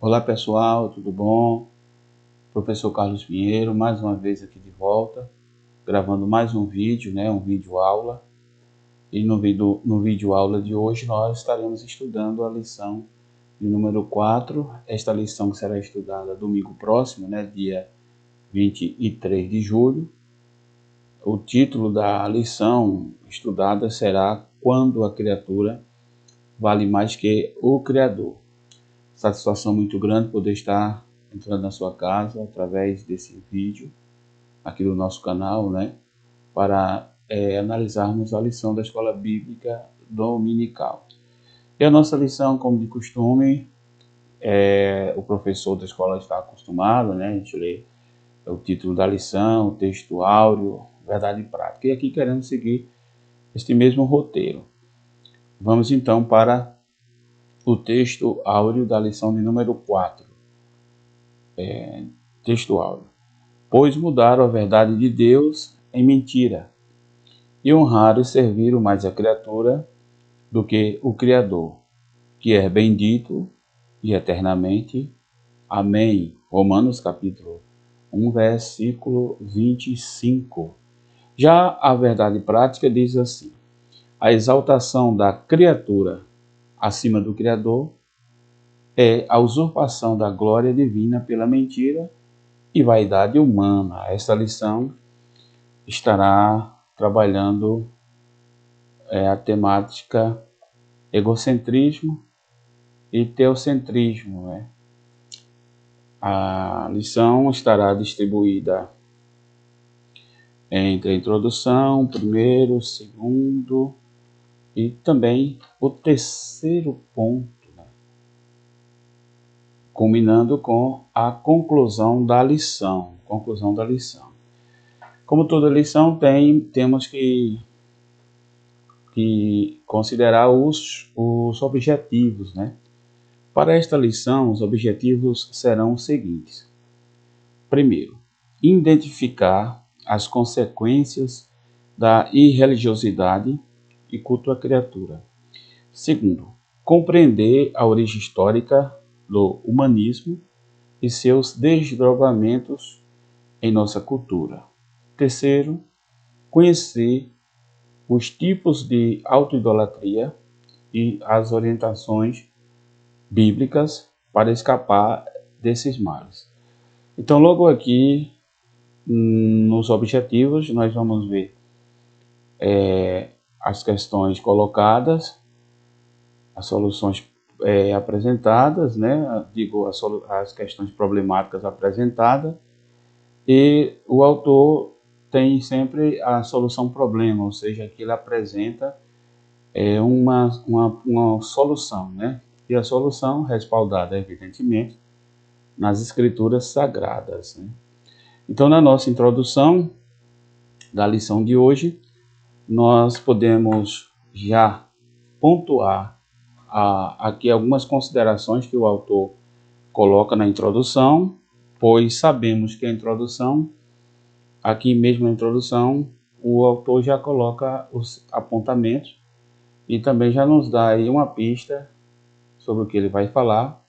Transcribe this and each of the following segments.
Olá pessoal, tudo bom? Professor Carlos Pinheiro, mais uma vez aqui de volta, gravando mais um vídeo, um vídeo aula. E no vídeo aula de hoje nós estaremos estudando a lição de número 4, esta lição que será estudada domingo próximo, dia 23 de julho. O título da lição estudada será Quando a criatura vale mais que o Criador. Satisfação muito grande poder estar entrando na sua casa através desse vídeo aqui do nosso canal, para analisarmos a lição da Escola Bíblica Dominical. E a nossa lição, como de costume, o professor da escola está acostumado, a gente lê o título da lição, o texto áureo, verdade e prática. E aqui queremos seguir este mesmo roteiro. Vamos então para o texto áureo da lição de número 4. Texto áureo. Pois mudaram a verdade de Deus em mentira, e honraram e serviram mais a criatura do que o Criador, que é bendito e eternamente. Amém. Romanos capítulo 1, versículo 25. Já a verdade prática diz assim: a exaltação da criatura acima do Criador é a usurpação da glória divina pela mentira e vaidade humana. Esta lição estará trabalhando a temática egocentrismo e teocentrismo. A lição estará distribuída entre a introdução, primeiro, segundo e também o terceiro ponto, culminando com a conclusão da lição. Como toda lição temos que considerar os objetivos, Para esta lição, os objetivos serão os seguintes. Primeiro, identificar as consequências da irreligiosidade e culto à criatura. Segundo, compreender a origem histórica do humanismo e seus desdobramentos em nossa cultura. Terceiro, conhecer os tipos de autoidolatria e as orientações bíblicas para escapar desses males. Então, logo aqui, nos objetivos, nós vamos ver as questões colocadas, as soluções apresentadas, as questões problemáticas apresentadas, e o autor tem sempre a solução problema, ou seja, que ele apresenta uma solução, E a solução respaldada, evidentemente, nas escrituras sagradas. Então, na nossa introdução da lição de hoje, nós podemos já pontuar aqui algumas considerações que o autor coloca na introdução, pois sabemos que a introdução, aqui mesmo na introdução, o autor já coloca os apontamentos e também já nos dá aí uma pista sobre o que ele vai falar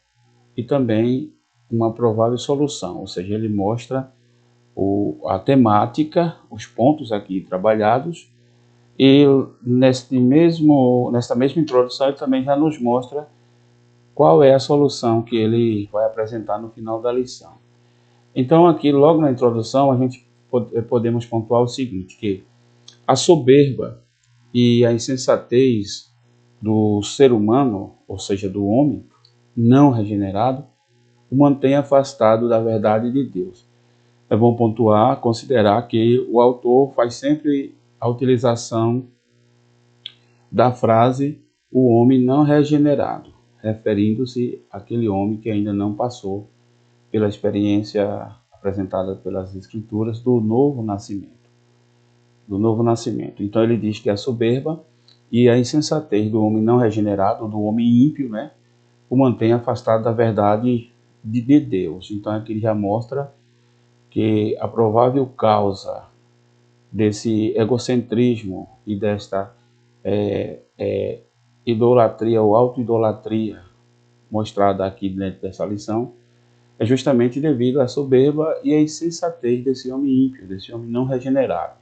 e também uma provável solução, ou seja, ele mostra a temática, os pontos aqui trabalhados, e nesta mesma introdução ele também já nos mostra qual é a solução que ele vai apresentar no final da lição. Então aqui logo na introdução a gente podemos pontuar o seguinte, que a soberba e a insensatez do ser humano, ou seja, do homem não regenerado, o mantém afastado da verdade de Deus. É bom pontuar, considerar que o autor faz sempre a utilização da frase o homem não regenerado, referindo-se àquele homem que ainda não passou pela experiência apresentada pelas Escrituras do novo nascimento. Então ele diz que a soberba e a insensatez do homem não regenerado, do homem ímpio, o mantém afastado da verdade de Deus. Então aqui ele já mostra que a provável causa desse egocentrismo e desta idolatria ou autoidolatria mostrada aqui dentro dessa lição, é justamente devido à soberba e à insensatez desse homem ímpio, desse homem não regenerado.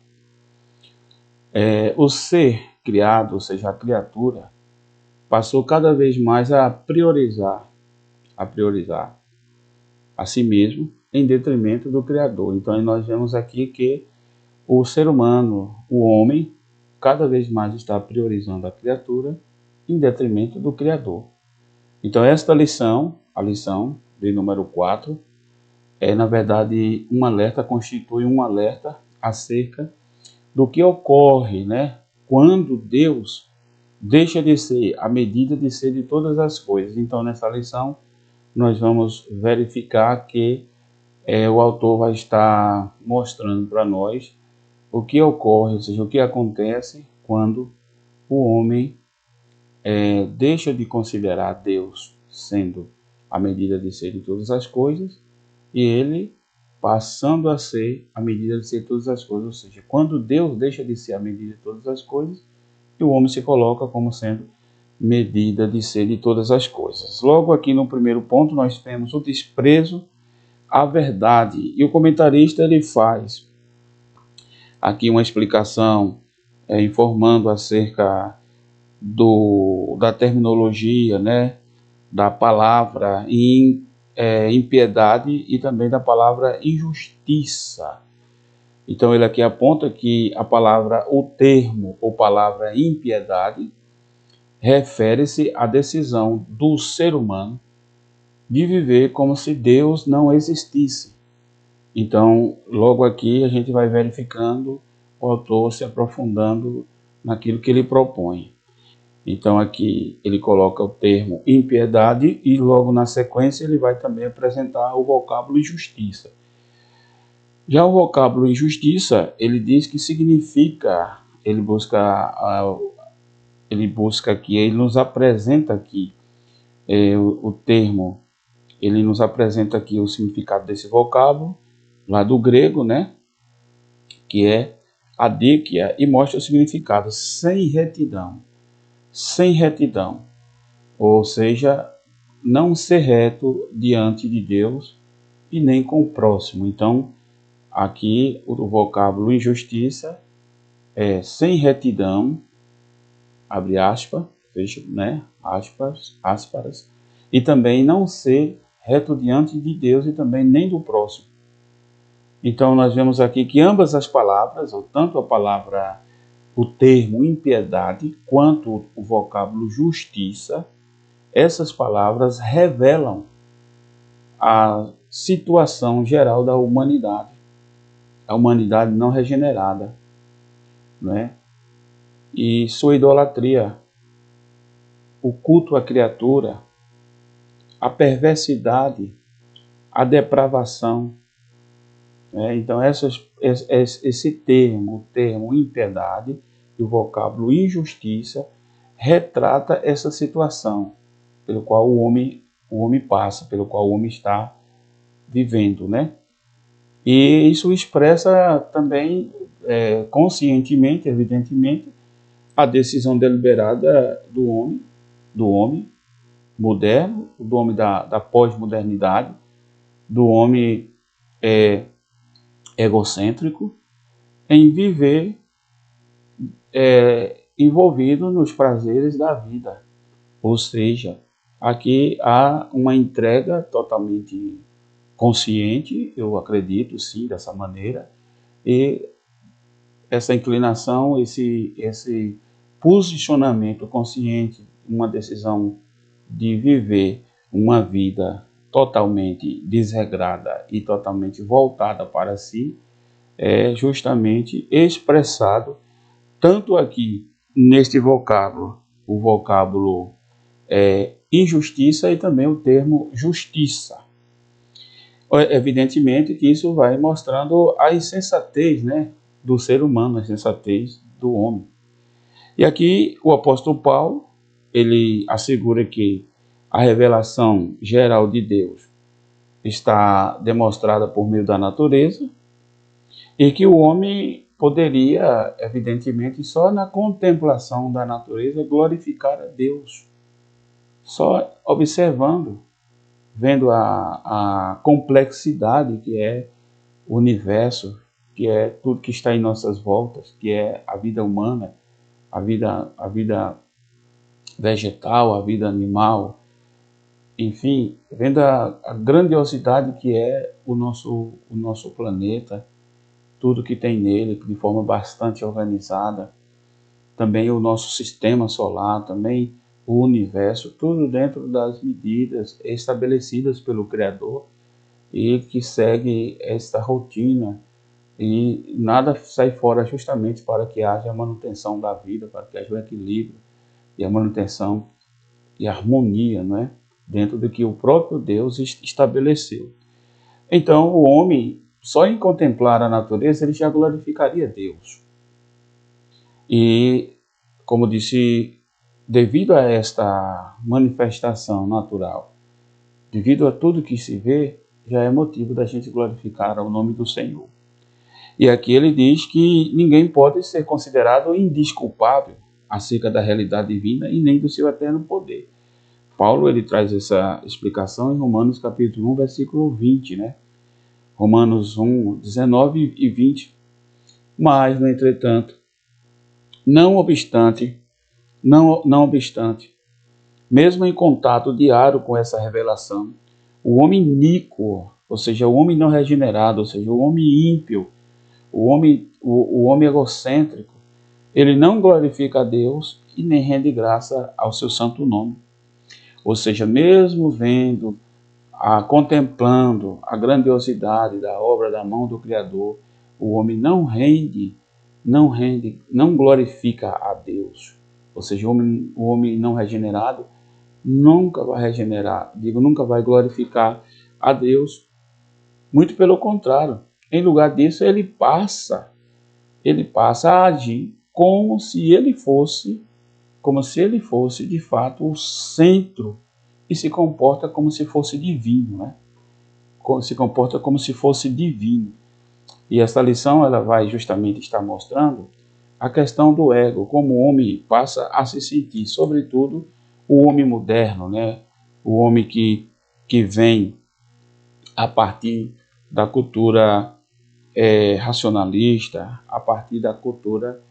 O ser criado, ou seja, a criatura, passou cada vez mais a priorizar a si mesmo em detrimento do Criador. Então nós vemos aqui que o ser humano, o homem, cada vez mais está priorizando a criatura em detrimento do Criador. Então esta lição, a lição de número 4, na verdade, um alerta, constitui um alerta acerca do que ocorre, né, quando Deus deixa de ser a medida de ser de todas as coisas. Então nessa lição nós vamos verificar que o autor vai estar mostrando para nós o que ocorre, ou seja, o que acontece quando o homem deixa de considerar Deus sendo a medida de ser de todas as coisas e ele passando a ser a medida de ser de todas as coisas, ou seja, quando Deus deixa de ser a medida de todas as coisas e o homem se coloca como sendo medida de ser de todas as coisas. Logo aqui no primeiro ponto nós temos o desprezo à verdade e o comentarista ele faz aqui uma explicação informando acerca da terminologia, né, da palavra impiedade e também da palavra injustiça. Então ele aqui aponta que a palavra, o termo ou palavra impiedade refere-se à decisão do ser humano de viver como se Deus não existisse. Então, logo aqui a gente vai verificando o autor se aprofundando naquilo que ele propõe. Então aqui ele coloca o termo impiedade e logo na sequência ele vai também apresentar o vocábulo injustiça. Já o vocábulo injustiça, ele diz que significa, ele busca aqui, ele nos apresenta aqui o termo, ele nos apresenta aqui o significado desse vocábulo, lá do grego, né, que é adíquia, e mostra o significado sem retidão, ou seja, não ser reto diante de Deus e nem com o próximo. Então, aqui o vocábulo injustiça é sem retidão, abre aspas, fecha, né, aspas, e também não ser reto diante de Deus e também nem do próximo. Então nós vemos aqui que ambas as palavras, ou tanto a palavra, o termo impiedade, quanto o vocábulo justiça, essas palavras revelam a situação geral da humanidade, a humanidade não regenerada, né? E sua idolatria, o culto à criatura, a perversidade, a depravação. Então esse termo, o termo impiedade e o vocábulo injustiça, retrata essa situação pelo qual o homem passa, pelo qual o homem está vivendo, né? E isso expressa também conscientemente, evidentemente, a decisão deliberada do homem moderno, do homem da pós-modernidade, do homem egocêntrico, em viver envolvido nos prazeres da vida. Ou seja, aqui há uma entrega totalmente consciente, eu acredito sim, dessa maneira, e essa inclinação, esse posicionamento consciente, uma decisão de viver uma vida totalmente desregrada e totalmente voltada para si, é justamente expressado tanto aqui neste vocábulo, o vocábulo injustiça e também o termo justiça. Evidentemente que isso vai mostrando a insensatez, né, do ser humano, a insensatez do homem. E aqui o apóstolo Paulo, ele assegura que a revelação geral de Deus está demonstrada por meio da natureza e que o homem poderia, evidentemente, só na contemplação da natureza glorificar a Deus. só observando, vendo a complexidade que é o universo, que é tudo que está em nossas voltas, que é a vida humana, a vida vegetal, a vida animal, enfim, vendo a grandiosidade que é o nosso planeta, tudo que tem nele de forma bastante organizada, também o nosso sistema solar, também o universo, tudo dentro das medidas estabelecidas pelo Criador e que segue esta rotina, e nada sai fora justamente para que haja a manutenção da vida, para que haja o equilíbrio e a manutenção e a harmonia, não é? Dentro do que o próprio Deus estabeleceu. Então, o homem, só em contemplar a natureza, ele já glorificaria Deus. E, como disse, devido a esta manifestação natural, devido a tudo que se vê, já é motivo da gente glorificar o nome do Senhor. E aqui ele diz que ninguém pode ser considerado indesculpável acerca da realidade divina e nem do seu eterno poder. Paulo ele traz essa explicação em Romanos capítulo 1, versículo 20, né? Romanos 1, 19 e 20. Mas, no entretanto, não obstante, mesmo em contato diário com essa revelação, o homem iníquo, ou seja, o homem não regenerado, ou seja, o homem ímpio, o homem egocêntrico, ele não glorifica a Deus e nem rende graça ao seu santo nome. Ou seja, mesmo vendo, contemplando a grandiosidade da obra da mão do Criador, o homem não glorifica a Deus. Ou seja, o homem não regenerado nunca vai regenerar, nunca vai glorificar a Deus. Muito pelo contrário, em lugar disso, ele passa a agir como se ele fosse de fato o centro, e se comporta como se fosse divino, né? Se comporta como se fosse divino. E essa lição ela vai justamente estar mostrando a questão do ego, como o homem passa a se sentir, sobretudo o homem moderno, né? O homem que vem a partir da cultura racionalista, a partir da cultura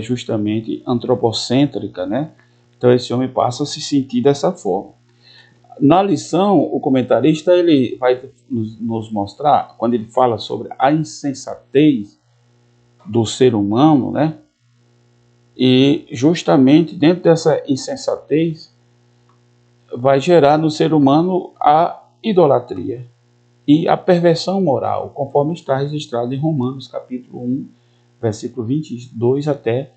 justamente antropocêntrica, né? Então esse homem passa a se sentir dessa forma. Na lição, o comentarista ele vai nos mostrar, quando ele fala sobre a insensatez do ser humano, né? E justamente dentro dessa insensatez vai gerar no ser humano a idolatria e a perversão moral, conforme está registrado em Romanos capítulo 1, versículo 22 até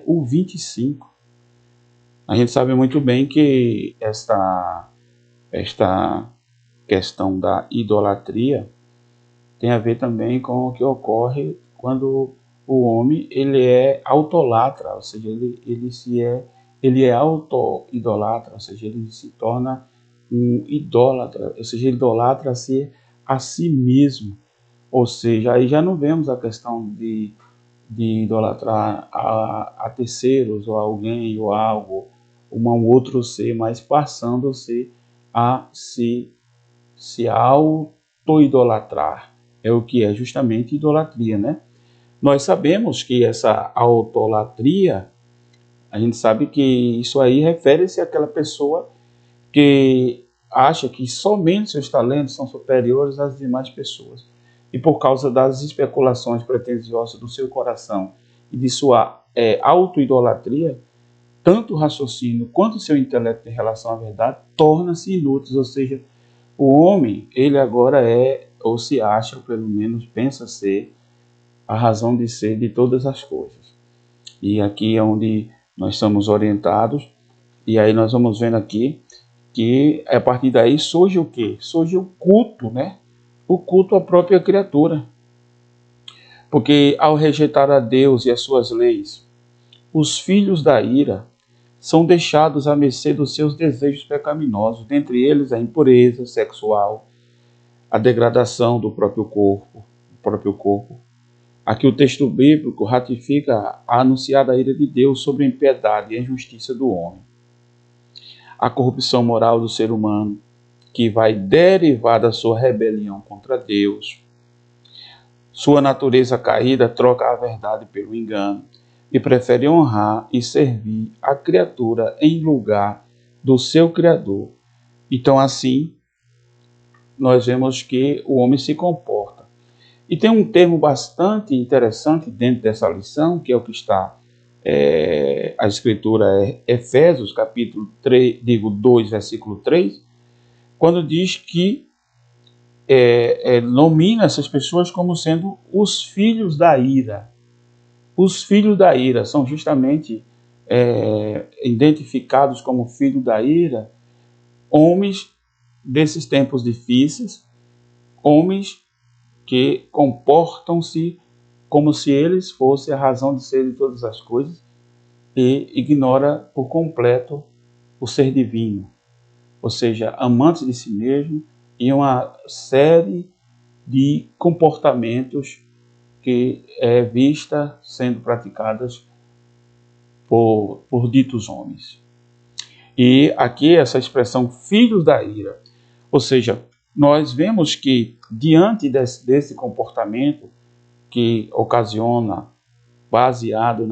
o 25. A gente sabe muito bem que esta questão da idolatria tem a ver também com o que ocorre quando o homem ele é autolatra, ou seja, ele é auto-idolatra, ou seja, ele se torna um idólatra, ou seja, ele idolatra-se a si mesmo. Ou seja, aí já não vemos a questão de idolatrar a terceiros, ou a alguém, ou algo, um outro ser, mas passando a ser a se auto-idolatrar. É o que é justamente idolatria, né? Nós sabemos que essa autolatria, a gente sabe que isso aí refere-se àquela pessoa que acha que somente seus talentos são superiores às demais pessoas. E por causa das especulações pretensiosas do seu coração e de sua auto-idolatria, tanto o raciocínio quanto o seu intelecto em relação à verdade torna-se inúteis, ou seja, o homem, ele agora ou se acha, ou pelo menos pensa ser, a razão de ser de todas as coisas. E aqui é onde nós somos orientados, e aí nós vamos vendo aqui que a partir daí surge o quê? Surge o culto, né? O culto à própria criatura. Porque ao rejeitar a Deus e as suas leis, os filhos da ira são deixados à mercê dos seus desejos pecaminosos, dentre eles a impureza sexual, a degradação do próprio corpo. Aqui o texto bíblico ratifica a anunciada ira de Deus sobre a impiedade e a injustiça do homem. a corrupção moral do ser humano, que vai derivar da sua rebelião contra Deus. Sua natureza caída troca a verdade pelo engano e prefere honrar e servir a criatura em lugar do seu Criador. Então, assim, nós vemos que o homem se comporta. E tem um termo bastante interessante dentro dessa lição, que é o que está, a escritura é Efésios, capítulo 2, versículo 3, quando diz que nomina essas pessoas como sendo os filhos da ira. Os filhos da ira são justamente identificados como filhos da ira, homens desses tempos difíceis, homens que comportam-se como se eles fossem a razão de ser de todas as coisas e ignora por completo o ser divino, ou seja, amantes de si mesmo e uma série de comportamentos que é vista sendo praticadas por ditos homens. E aqui essa expressão filhos da ira, ou seja, nós vemos que diante desse comportamento que ocasiona, baseado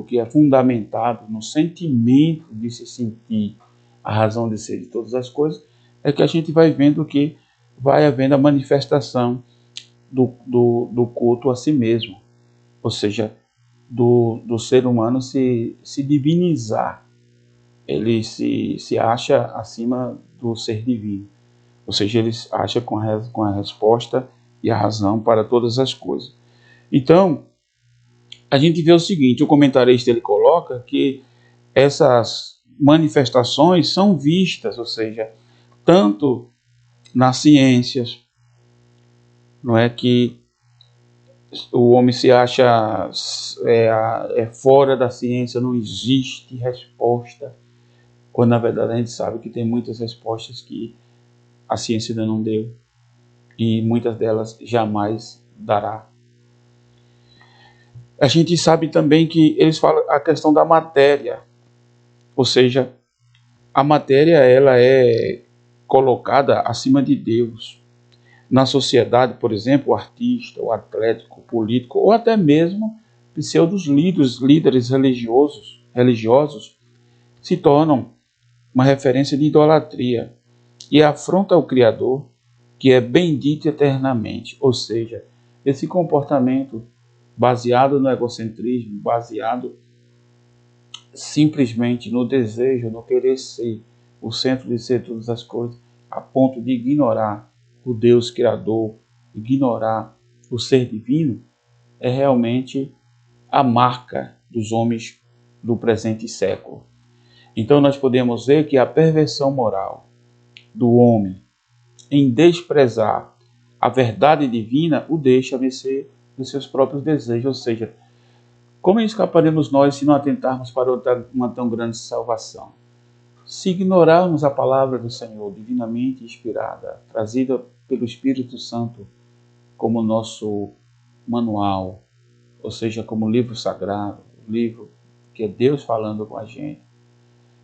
que é fundamentado no sentimento de se sentir a razão de ser de todas as coisas, é que a gente vai vendo que vai havendo a manifestação do culto a si mesmo, ou seja, do ser humano se divinizar. Ele se acha acima do ser divino, ou seja, ele acha com a resposta e a razão para todas as coisas. Então, a gente vê o seguinte, o comentarista ele coloca que essas manifestações são vistas, ou seja, tanto nas ciências, não é que o homem se acha fora da ciência, não existe resposta, quando na verdade a gente sabe que tem muitas respostas que a ciência ainda não deu e muitas delas jamais dará. A gente sabe também que eles falam a questão da matéria, ou seja, a matéria ela é colocada acima de Deus. Na sociedade, por exemplo, o artista, o atleta, o político, ou até mesmo pseudos líderes religiosos se tornam uma referência de idolatria e afronta o Criador, que é bendito eternamente. Ou seja, esse comportamento baseado no egocentrismo, baseado simplesmente no desejo, no querer ser o centro de ser todas as coisas, a ponto de ignorar o Deus Criador, ignorar o ser divino, é realmente a marca dos homens do presente século. Então nós podemos ver que a perversão moral do homem em desprezar a verdade divina o deixa vencer dos seus próprios desejos, ou seja, como escaparemos nós se não atentarmos para uma tão grande salvação? Se ignorarmos a palavra do Senhor, divinamente inspirada, trazida pelo Espírito Santo como nosso manual, ou seja, como livro sagrado, livro que é Deus falando com a gente,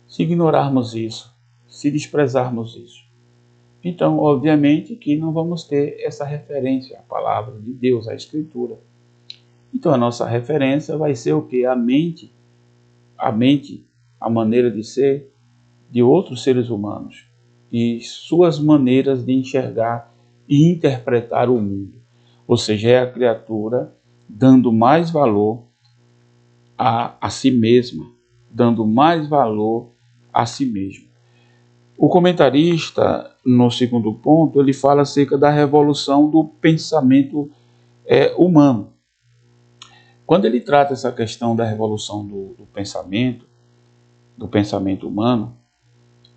se ignorarmos isso, se desprezarmos isso, então, obviamente, que não vamos ter essa referência à palavra de Deus, à Escritura. Então, a nossa referência vai ser o quê? A mente, a maneira de ser de outros seres humanos e suas maneiras de enxergar e interpretar o mundo. Ou seja, é a criatura dando mais valor a si mesma, dando mais valor a si mesmo. O comentarista, no segundo ponto, ele fala acerca da revolução do pensamento humano. Quando ele trata essa questão da revolução do pensamento humano,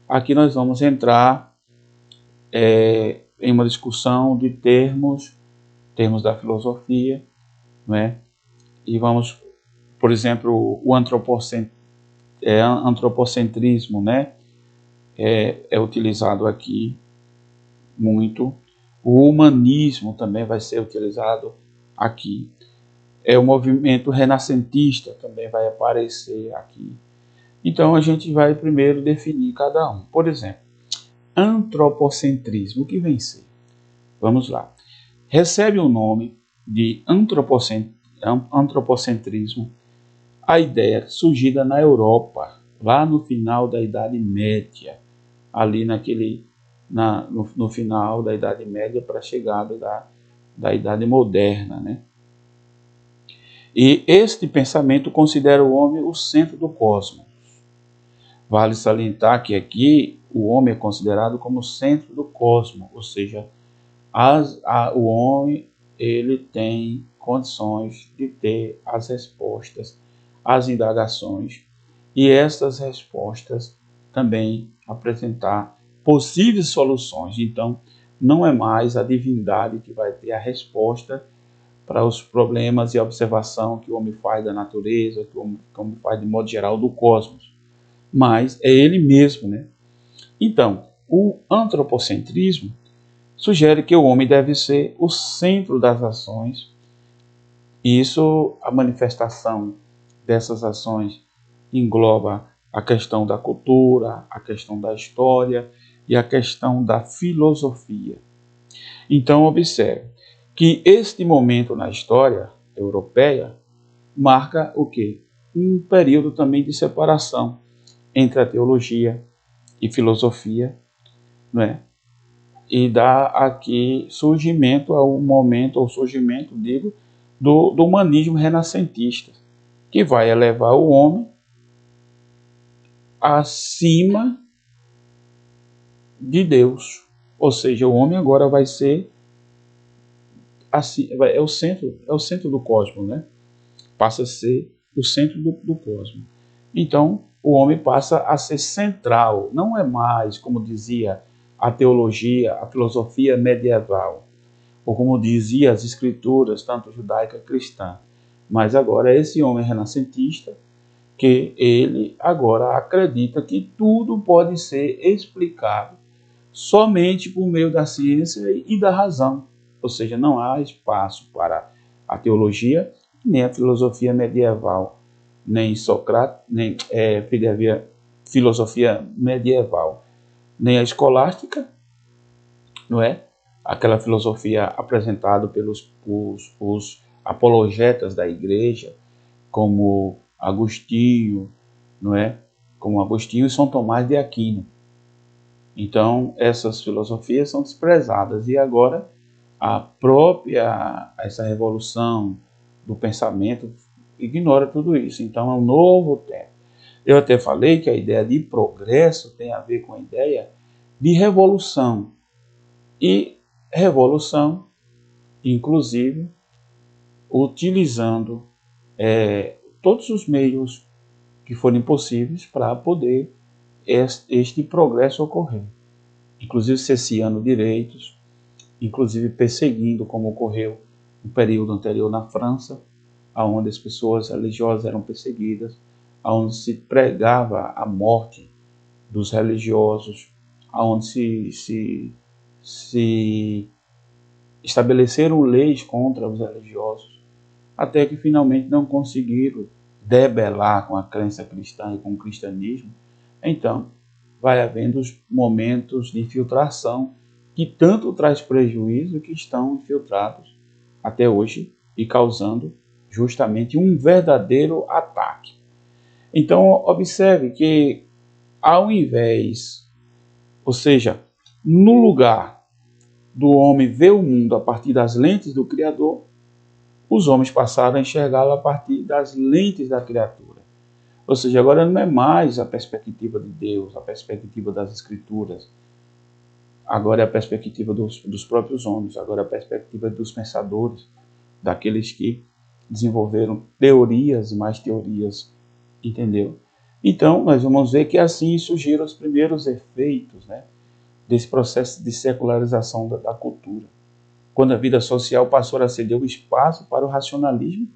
aqui nós vamos entrar em uma discussão de termos da filosofia, né? E vamos, por exemplo, o antropocentrismo, né? É utilizado aqui muito. O humanismo também vai ser utilizado aqui. O movimento renascentista também vai aparecer aqui. Então a gente vai primeiro definir cada um. Por exemplo, antropocentrismo, o que vem ser? Vamos lá. Recebe o nome de antropocentrismo a ideia surgida na Europa, lá no final da Idade Média, ali no final da Idade Média para a chegada da Idade Moderna, né? E este pensamento considera o homem o centro do cosmos. Vale salientar que aqui o homem é considerado como o centro do cosmos, ou seja, o homem ele tem condições de ter as respostas às indagações e estas respostas também apresentar possíveis soluções. Então, não é mais a divindade que vai ter a resposta para os problemas e a observação que o homem faz da natureza, que o homem faz de modo geral do cosmos, mas é ele mesmo, né? Então, o antropocentrismo sugere que o homem deve ser o centro das ações. Isso, a manifestação dessas ações engloba a questão da cultura, a questão da história e a questão da filosofia. Então, observe que este momento na história europeia marca o quê? Um período também de separação entre a teologia e filosofia, não é? E dá aqui surgimento ao momento, ou surgimento, digo, do humanismo renascentista, que vai elevar o homem acima de Deus. Ou seja, o homem agora vai ser assim, é o centro do cosmos, né? Passa a ser o centro do cosmos. Então, o homem passa a ser central, não é mais, como dizia a teologia, a filosofia medieval, ou como dizia as escrituras, tanto judaica como cristã, mas agora é esse homem renascentista que ele agora acredita que tudo pode ser explicado somente por meio da ciência e da razão, ou seja, não há espaço para a teologia, nem a filosofia medieval, nem Sócrates, nem filosofia medieval, nem a escolástica, não é? Aquela filosofia apresentada pelos os apologetas da igreja, como Agostinho, não é? Como Agostinho e São Tomás de Aquino. Então, essas filosofias são desprezadas e agora essa revolução do pensamento ignora tudo isso. Então, é um novo tempo. Eu até falei que a ideia de progresso tem a ver com a ideia de revolução. E revolução, inclusive, utilizando todos os meios que forem possíveis para poder este progresso ocorrer. Inclusive cesseando direitos, inclusive perseguindo, como ocorreu no período anterior na França, onde as pessoas religiosas eram perseguidas, onde se pregava a morte dos religiosos, onde se estabeleceram leis contra os religiosos, até que finalmente não conseguiram debelar com a crença cristã e com o cristianismo. Então, vai havendo os momentos de infiltração que tanto traz prejuízo que estão infiltrados até hoje e causando justamente um verdadeiro ataque. Então, observe que ao invés, ou seja, no lugar do homem ver o mundo a partir das lentes do Criador, os homens passaram a enxergá-lo a partir das lentes da criatura. Ou seja, agora não é mais a perspectiva de Deus, a perspectiva das Escrituras. Agora é a perspectiva dos próprios homens, agora é a perspectiva dos pensadores, daqueles que desenvolveram teorias e mais teorias, entendeu? Então, nós vamos ver que assim surgiram os primeiros efeitos, né, desse processo de secularização da cultura, quando a vida social passou a ceder o espaço para o racionalismo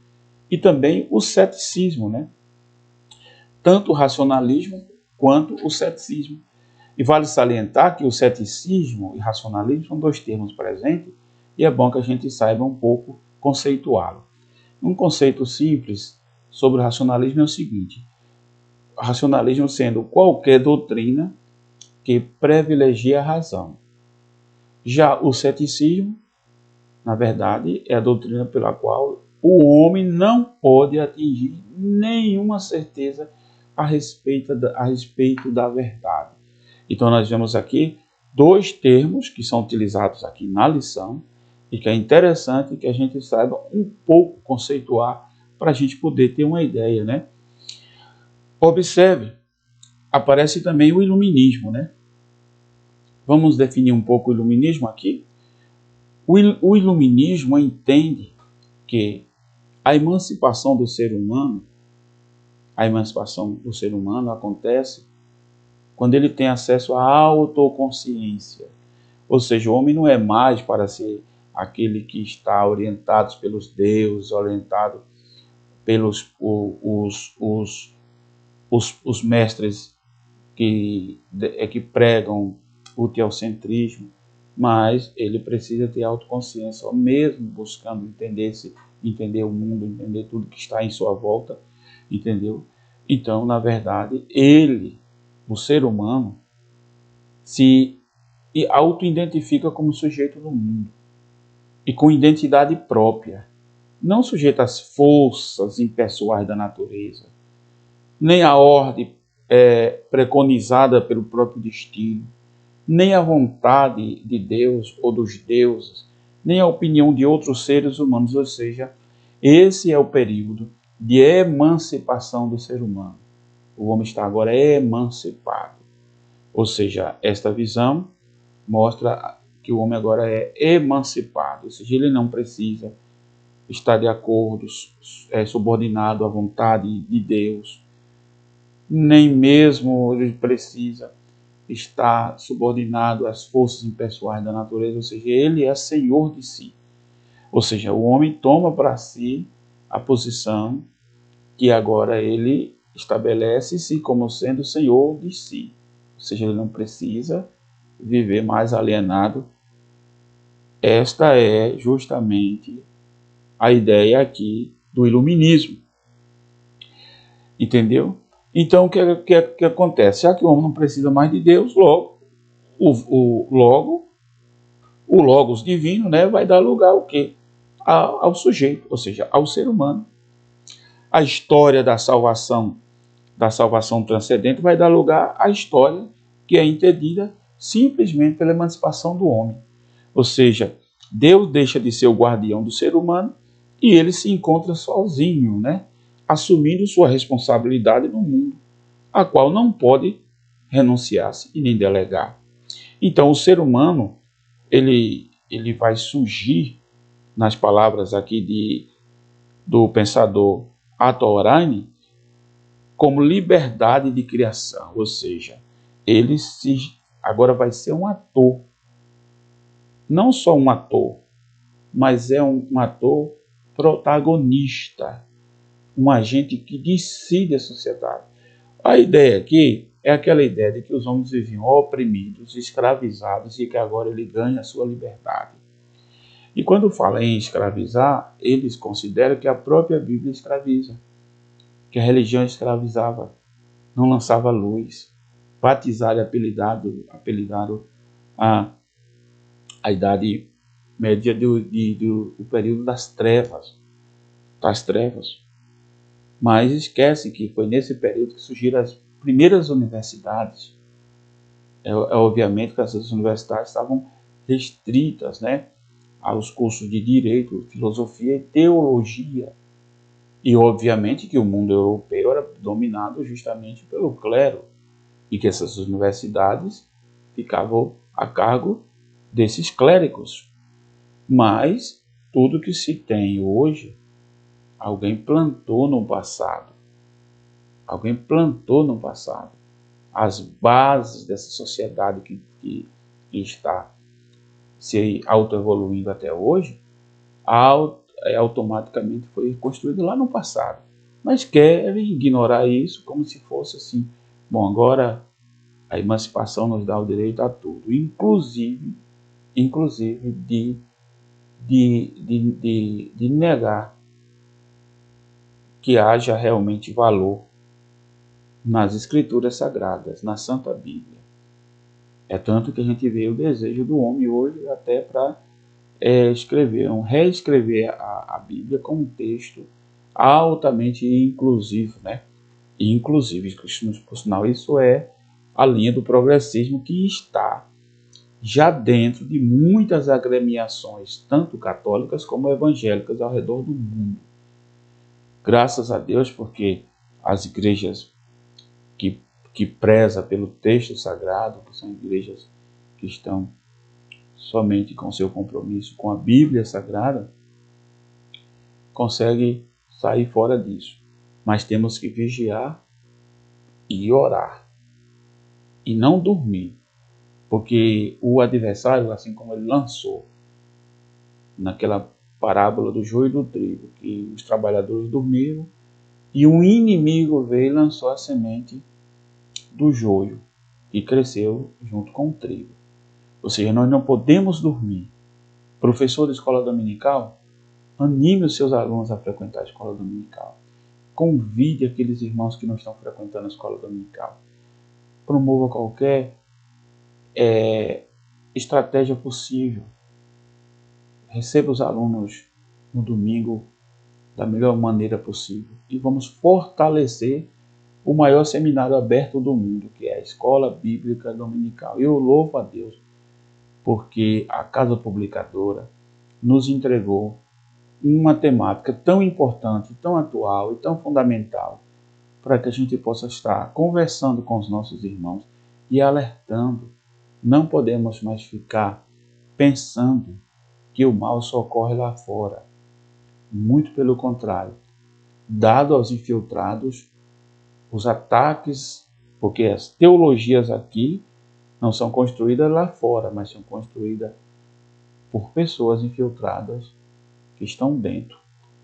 e também o ceticismo, né? Tanto o racionalismo quanto o ceticismo. E vale salientar que o ceticismo e racionalismo são dois termos presentes e é bom que a gente saiba um pouco conceituá-lo. Um conceito simples sobre o racionalismo é o seguinte: racionalismo sendo qualquer doutrina que privilegia a razão. Já o ceticismo, na verdade, é a doutrina pela qual o homem não pode atingir nenhuma certeza a respeito da verdade. Então nós vemos aqui dois termos que são utilizados aqui na lição e que é interessante que a gente saiba um pouco conceituar para a gente poder ter uma ideia, né? Observe, aparece também o iluminismo, né? Vamos definir um pouco o iluminismo aqui? O iluminismo entende que a emancipação do ser humano acontece quando ele tem acesso à autoconsciência. Ou seja, o homem não é mais para ser aquele que está orientado pelos deuses, orientado pelos os mestres que pregam o teocentrismo, mas ele precisa ter autoconsciência, mesmo buscando entender o mundo, entender tudo que está em sua volta, entendeu? Então, na verdade, o ser humano, se auto-identifica como sujeito do mundo e com identidade própria, não sujeito às forças impessoais da natureza, nem à ordem preconizada pelo próprio destino, nem à vontade de Deus ou dos deuses, nem à opinião de outros seres humanos. Ou seja, esse é o período de emancipação do ser humano. O homem está agora emancipado. Ou seja, esta visão mostra que o homem agora é emancipado, ou seja, ele não precisa estar de acordo, subordinado à vontade de Deus, nem mesmo ele precisa estar subordinado às forças impessoais da natureza, ou seja, ele é senhor de si. Ou seja, o homem toma para si a posição que agora ele estabelece-se como sendo senhor de si. Ou seja, ele não precisa viver mais alienado. Esta é justamente a ideia aqui do iluminismo. Entendeu? Então, o que acontece? Já que o homem não precisa mais de Deus, logo o Logos divino, né, vai dar lugar ao quê? Ao sujeito, ou seja, ao ser humano. A história da salvação transcendente vai dar lugar à história que é entendida simplesmente pela emancipação do homem. Ou seja, Deus deixa de ser o guardião do ser humano e ele se encontra sozinho, né? Assumindo sua responsabilidade no mundo, a qual não pode renunciar-se e nem delegar. Então, o ser humano, ele vai surgir, nas palavras aqui do pensador Atto Oraine, como liberdade de criação, ou seja, ele agora vai ser um ator, não só um ator, mas é um ator protagonista, um agente que decide a sociedade. A ideia aqui é aquela ideia de que os homens viviam oprimidos, escravizados e que agora ele ganha a sua liberdade. E quando fala em escravizar, eles consideram que a própria Bíblia escraviza, que a religião escravizava, não lançava luz. Batizaram e apelidaram a Idade Média do período das trevas. Mas esquece que foi nesse período que surgiram as primeiras universidades. Obviamente que essas universidades estavam restritas, né, aos cursos de direito, filosofia e teologia. E obviamente que o mundo europeu era dominado justamente pelo clero e que essas universidades ficavam a cargo desses clérigos. Mas tudo que se tem hoje, alguém plantou no passado. Alguém plantou no passado. As bases dessa sociedade que está se autoevoluindo até hoje, automaticamente foi construído lá no passado. Mas querem ignorar isso como se fosse assim. Bom, agora a emancipação nos dá o direito a tudo, inclusive de negar que haja realmente valor nas Escrituras Sagradas, na Santa Bíblia. É tanto que a gente vê o desejo do homem hoje até para reescrever a Bíblia com um texto altamente inclusivo, né? E inclusive, por sinal, isso é a linha do progressismo que está já dentro de muitas agremiações, tanto católicas como evangélicas ao redor do mundo. Graças a Deus, porque as igrejas que prezam pelo texto sagrado, que são igrejas que estão somente com seu compromisso com a Bíblia Sagrada, conseguem sair fora disso. Mas temos que vigiar e orar. E não dormir. Porque o adversário, assim como ele lançou naquela parábola do joio e do trigo, que os trabalhadores dormiram, e um inimigo veio e lançou a semente do joio, que cresceu junto com o trigo. Ou seja, nós não podemos dormir. Professor de escola dominical, anime os seus alunos a frequentar a escola dominical. Convide aqueles irmãos que não estão frequentando a escola dominical. Promova qualquer estratégia possível. Receba os alunos no domingo da melhor maneira possível. E vamos fortalecer o maior seminário aberto do mundo, que é a Escola Bíblica Dominical. Eu louvo a Deus, porque a Casa Publicadora nos entregou uma temática tão importante, tão atual e tão fundamental, para que a gente possa estar conversando com os nossos irmãos e alertando. Não podemos mais ficar pensando que o mal só ocorre lá fora. Muito pelo contrário. Dado aos infiltrados, os ataques, porque as teologias aqui não são construídas lá fora, mas são construídas por pessoas infiltradas que estão dentro.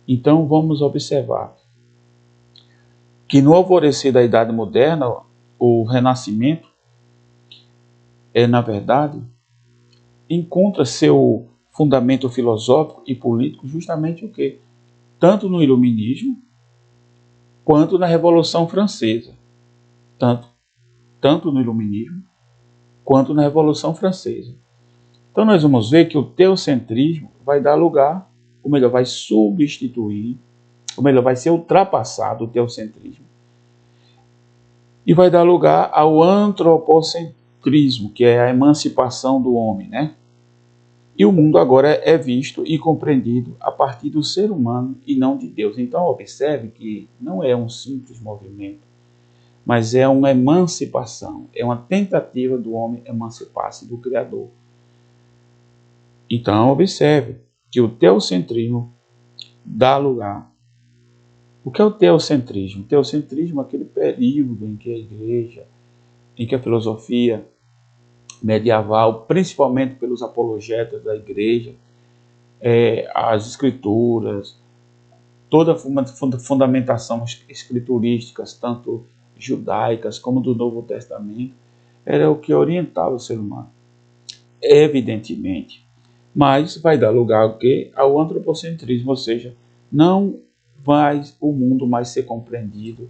Então vamos observar que no alvorecer da Idade Moderna, o Renascimento na verdade, encontra seu fundamento filosófico e político justamente o quê? Tanto no Iluminismo quanto na Revolução Francesa. Tanto no Iluminismo quanto na Revolução Francesa. Então nós vamos ver que o teocentrismo vai dar lugar, ou melhor, vai substituir, ou melhor, vai ser ultrapassado o teocentrismo. E vai dar lugar ao antropocentrismo, que é a emancipação do homem, né? E o mundo agora é visto e compreendido a partir do ser humano e não de Deus. Então observe que não é um simples movimento, mas é uma emancipação, é uma tentativa do homem emancipar-se do Criador. Então observe que o teocentrismo dá lugar. O que é o teocentrismo? O teocentrismo é aquele período em que a igreja, em que a filosofia medieval, principalmente pelos apologetas da igreja, as escrituras, toda a fundamentação escriturísticas, tanto judaicas como do Novo Testamento, era o que orientava o ser humano, evidentemente. Mas vai dar lugar ao quê? Ao antropocentrismo, ou seja, não vai o mundo mais ser compreendido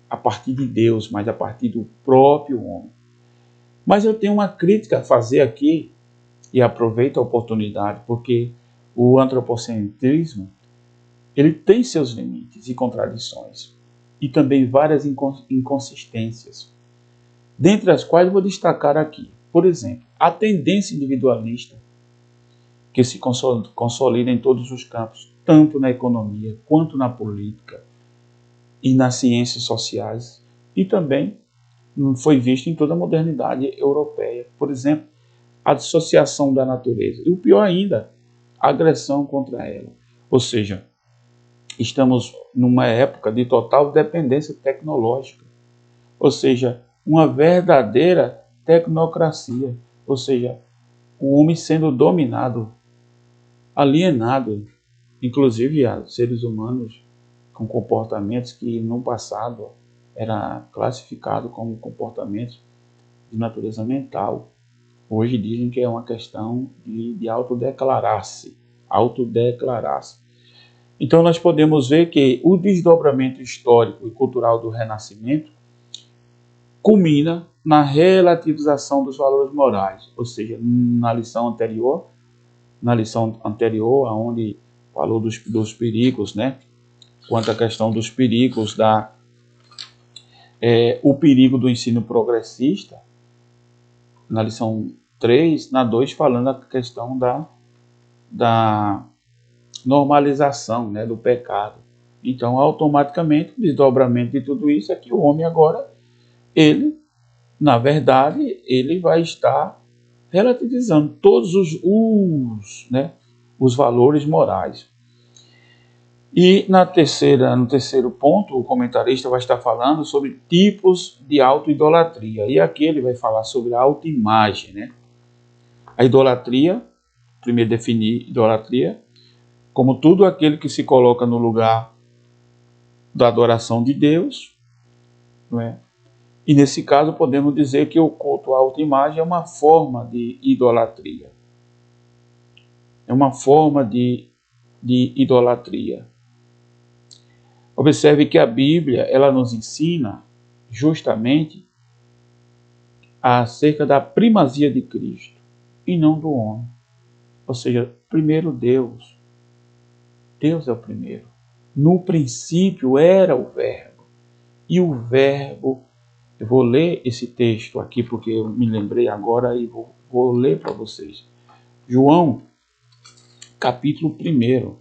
a partir de Deus, mas a partir do próprio homem. Mas eu tenho uma crítica a fazer aqui, e aproveito a oportunidade, porque o antropocentrismo ele tem seus limites e contradições, e também várias inconsistências, dentre as quais vou destacar aqui, por exemplo, a tendência individualista, que se consolida em todos os campos, tanto na economia, quanto na política e nas ciências sociais, e também foi visto em toda a modernidade europeia. Por exemplo, a dissociação da natureza. E o pior ainda, a agressão contra ela. Ou seja, estamos numa época de total dependência tecnológica. Ou seja, uma verdadeira tecnocracia. Ou seja, o homem sendo dominado, alienado, inclusive a seres humanos com comportamentos que no passado era classificado como comportamentos de natureza mental. Hoje dizem que é uma questão de autodeclarar-se. Então nós podemos ver que o desdobramento histórico e cultural do Renascimento culmina na relativização dos valores morais, ou seja, na lição anterior, onde falou dos perigos, né? Quanto à questão dos perigos, o perigo do ensino progressista, na lição 3, na 2, falando a questão da normalização, né, do pecado. Então, automaticamente, o desdobramento de tudo isso é que o homem agora, ele, na verdade, ele vai estar relativizando todos os valores morais. E no terceiro ponto, o comentarista vai estar falando sobre tipos de autoidolatria. E aqui ele vai falar sobre a autoimagem, né? A idolatria, primeiro definir idolatria, como tudo aquele que se coloca no lugar da adoração de Deus, não é? E nesse caso podemos dizer que o culto à autoimagem é uma forma de idolatria. É uma forma de idolatria. Observe que a Bíblia, ela nos ensina justamente acerca da primazia de Cristo e não do homem. Ou seja, primeiro Deus. Deus é o primeiro. No princípio era o Verbo. E o Verbo, eu vou ler esse texto aqui porque eu me lembrei agora e vou ler para vocês. João, capítulo 1.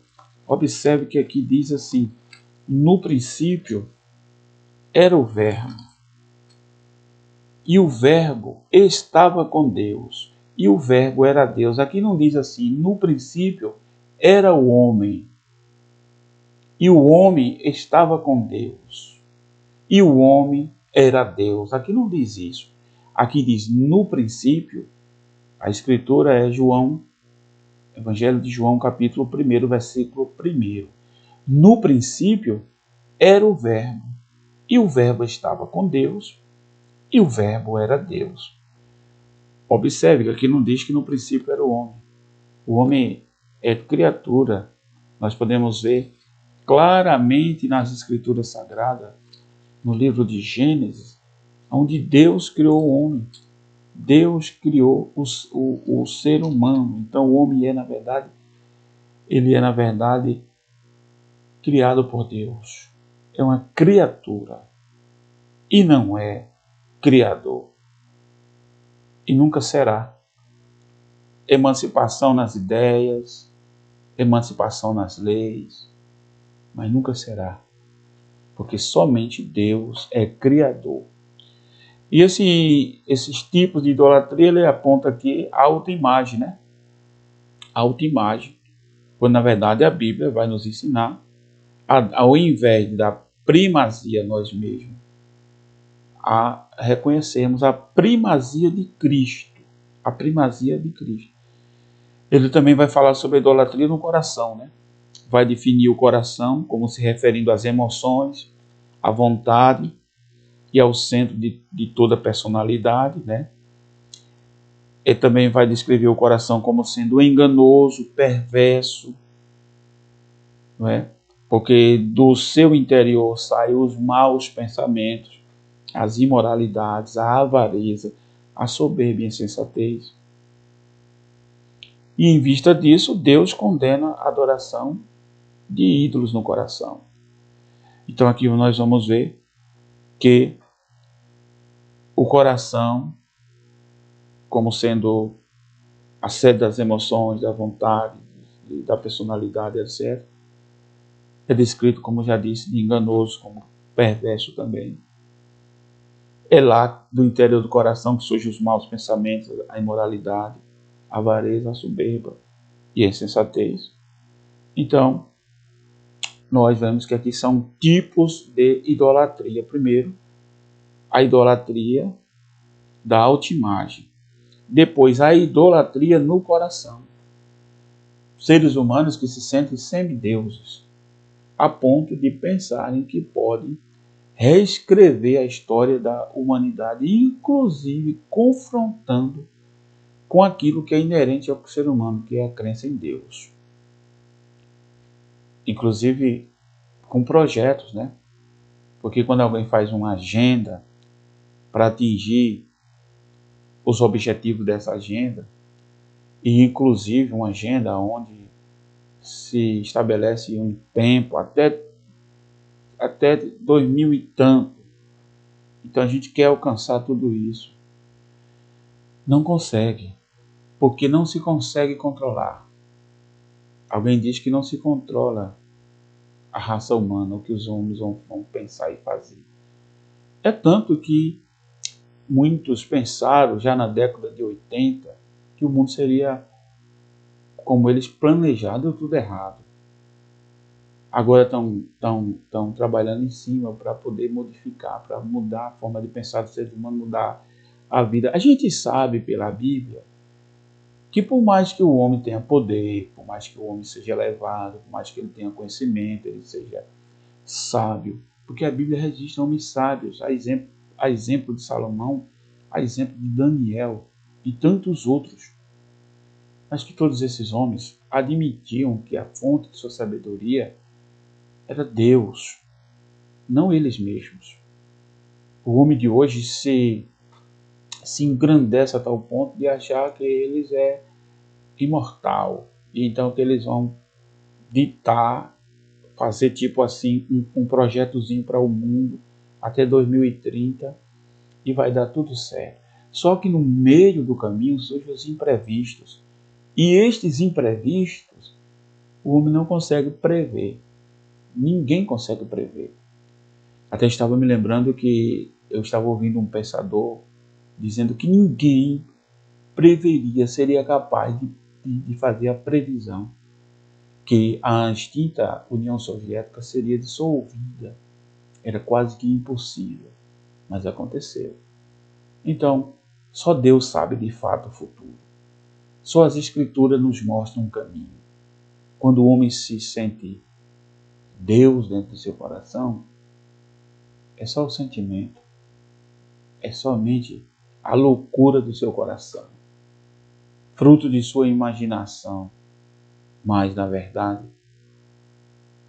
Observe que aqui diz assim: no princípio era o Verbo, e o Verbo estava com Deus, e o Verbo era Deus. Aqui não diz assim: no princípio era o homem, e o homem estava com Deus, e o homem era Deus. Aqui não diz isso. Aqui diz no princípio. A escritura é Evangelho de João, capítulo 1, versículo 1. No princípio era o Verbo, e o Verbo estava com Deus, e o Verbo era Deus. Observe que aqui não diz que no princípio era o homem. O homem é criatura. Nós podemos ver claramente nas escrituras sagradas, no livro de Gênesis, onde Deus criou o homem. Deus criou o ser humano. Então o homem ele é na verdade criado por Deus. É uma criatura e não é criador. E nunca será. Emancipação nas ideias, emancipação nas leis, mas nunca será. Porque somente Deus é criador. E esses tipos de idolatria, ele aponta aqui a autoimagem, né? A autoimagem, quando na verdade a Bíblia vai nos ensinar, ao invés da primazia nós mesmos, a reconhecermos a primazia de Cristo. A primazia de Cristo. Ele também vai falar sobre a idolatria no coração, né? Vai definir o coração como se referindo às emoções, à vontade e ao centro de toda a personalidade, né? Ele também vai descrever o coração como sendo enganoso, perverso, não é? Porque do seu interior saem os maus pensamentos, as imoralidades, a avareza, a soberba e a insensatez. E em vista disso, Deus condena a adoração de ídolos no coração. Então aqui nós vamos ver que o coração, como sendo a sede das emoções, da vontade, da personalidade, etc., é descrito, como já disse, de enganoso, como perverso também. É lá do interior do coração que surgem os maus pensamentos, a imoralidade, a avareza, a soberba e a insensatez. Então, nós vemos que aqui são tipos de idolatria. Primeiro, a idolatria da autoimagem. Depois, a idolatria no coração. Seres humanos que se sentem semideuses, a ponto de pensarem que podem reescrever a história da humanidade, inclusive confrontando com aquilo que é inerente ao ser humano, que é a crença em Deus. Inclusive com projetos, né? Porque quando alguém faz uma agenda para atingir os objetivos dessa agenda, e inclusive uma agenda onde se estabelece um tempo até 2000 e tanto. Então a gente quer alcançar tudo isso. Não consegue, porque não se consegue controlar. Alguém diz que não se controla a raça humana, o que os homens vão pensar e fazer. É tanto que muitos pensaram, já na década de 80, que o mundo seria como eles planejaram, deu tudo errado. Agora estão trabalhando em cima para poder modificar, para mudar a forma de pensar do ser humano, mudar a vida. A gente sabe pela Bíblia que por mais que o homem tenha poder, por mais que o homem seja elevado, por mais que ele tenha conhecimento, ele seja sábio, porque a Bíblia registra homens sábios, a exemplo de Salomão, a exemplo de Daniel e tantos outros. Mas que todos esses homens admitiam que a fonte de sua sabedoria era Deus, não eles mesmos. O homem de hoje se engrandece a tal ponto de achar que eles é imortal, e então que eles vão ditar, fazer tipo assim um projetozinho para o mundo até 2030 e vai dar tudo certo. Só que no meio do caminho surgem os imprevistos, e estes imprevistos o homem não consegue prever. Ninguém consegue prever. Até estava me lembrando que eu estava ouvindo um pensador dizendo que ninguém seria capaz de fazer a previsão que a extinta União Soviética seria dissolvida. Era quase que impossível, mas aconteceu. Então, só Deus sabe de fato o futuro. Só as Escrituras nos mostram um caminho. Quando o homem se sente Deus dentro do seu coração, é só o sentimento, é somente a loucura do seu coração, fruto de sua imaginação. Mas, na verdade,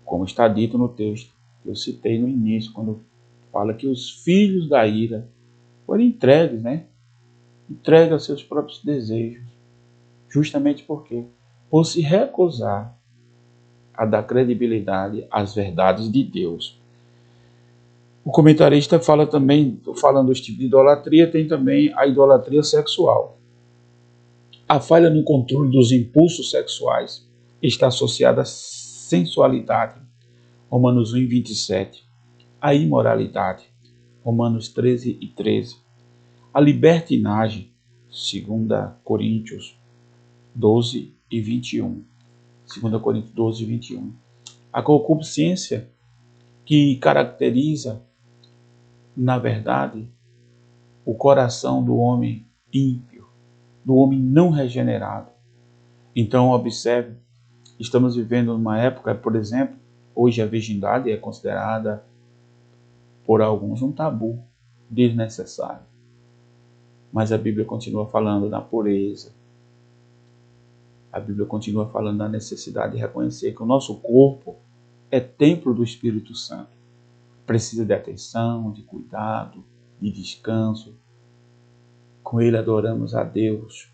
como está dito no texto que eu citei no início, quando fala que os filhos da ira foram entregues, entregues aos seus próprios desejos, justamente por se recusar a dar credibilidade às verdades de Deus. O comentarista fala também, falando dos tipos de idolatria, tem também a idolatria sexual. A falha no controle dos impulsos sexuais está associada à sensualidade, Romanos 1, 27, a imoralidade, Romanos 13 e 13, a libertinagem, 2 Coríntios 12 e 21, 2 Coríntios 12 e 21, a concupiscência, que caracteriza, na verdade, o coração do homem ímpio, do homem não regenerado. Então, observe, estamos vivendo numa época, por exemplo, hoje a virgindade é considerada por alguns um tabu desnecessário. Mas a Bíblia continua falando da pureza. A Bíblia continua falando da necessidade de reconhecer que o nosso corpo é templo do Espírito Santo. Precisa de atenção, de cuidado, de descanso. Com ele adoramos a Deus.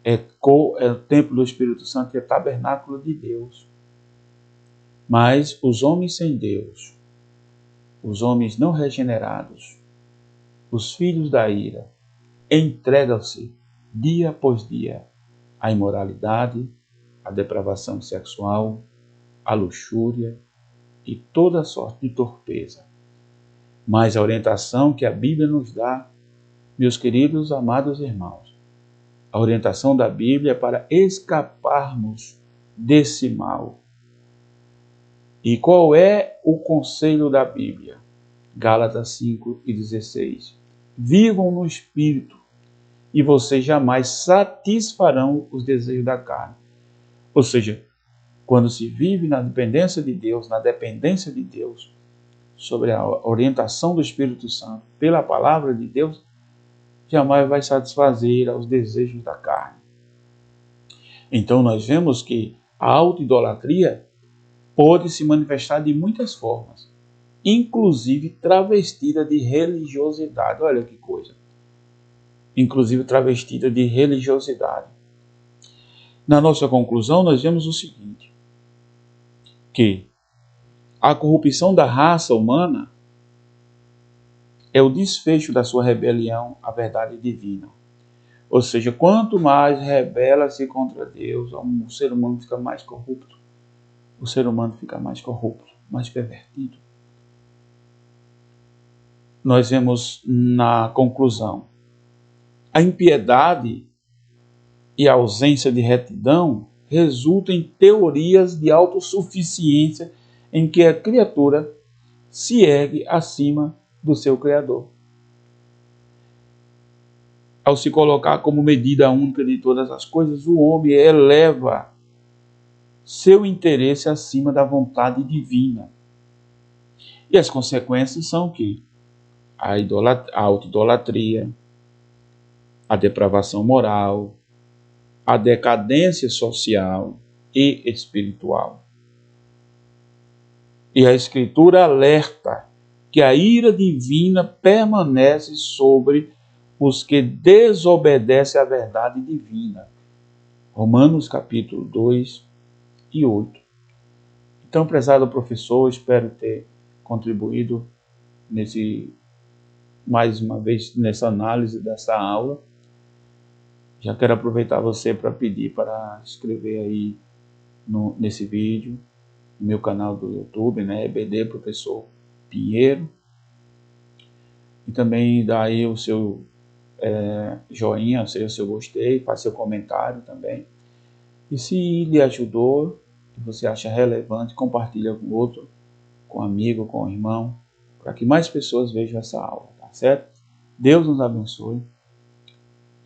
É o templo do Espírito Santo, é tabernáculo de Deus. Mas os homens sem Deus, os homens não regenerados, os filhos da ira, entregam-se dia após dia à imoralidade, à depravação sexual, à luxúria e toda sorte de torpeza. Mas a orientação que a Bíblia nos dá, meus queridos amados irmãos, a orientação da Bíblia é para escaparmos desse mal. E qual é o conselho da Bíblia? Gálatas 5 e 16. Vivam no Espírito e vocês jamais satisfarão os desejos da carne. Ou seja, quando se vive na dependência de Deus, sobre a orientação do Espírito Santo, pela palavra de Deus, jamais vai satisfazer aos desejos da carne. Então nós vemos que a autoidolatria pode se manifestar de muitas formas. inclusive travestida de religiosidade. Olha que coisa. Inclusive travestida de religiosidade. Na nossa conclusão, nós vemos o seguinte, que a corrupção da raça humana é o desfecho da sua rebelião à verdade divina. Ou seja, quanto mais rebela-se contra Deus, o ser humano fica mais corrupto. O ser humano fica mais corrupto, mais pervertido. Nós vemos na conclusão, a impiedade e a ausência de retidão resultam em teorias de autossuficiência em que a criatura se ergue acima do seu Criador. Ao se colocar como medida única de todas as coisas, o homem eleva seu interesse acima da vontade divina. E as consequências são que a autoidolatria, a depravação moral, a decadência social e espiritual. E a Escritura alerta que a ira divina permanece sobre os que desobedecem à verdade divina. Romanos capítulo 2 e 8. Então, prezado professor, espero ter contribuído mais uma vez nessa análise dessa aula. Já quero aproveitar você para pedir para inscrever aí nesse vídeo, no meu canal do YouTube, né, EBD Professor Pinheiro. E também dar aí o seu joinha, o seu gostei, faça seu comentário também. E se lhe ajudou, que você acha relevante, compartilha com outro, com amigo, com irmão, para que mais pessoas vejam essa aula, tá certo? Deus nos abençoe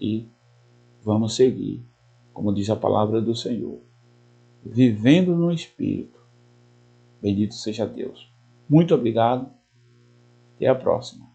e vamos seguir, como diz a palavra do Senhor, vivendo no Espírito. Bendito seja Deus. Muito obrigado. Até a próxima.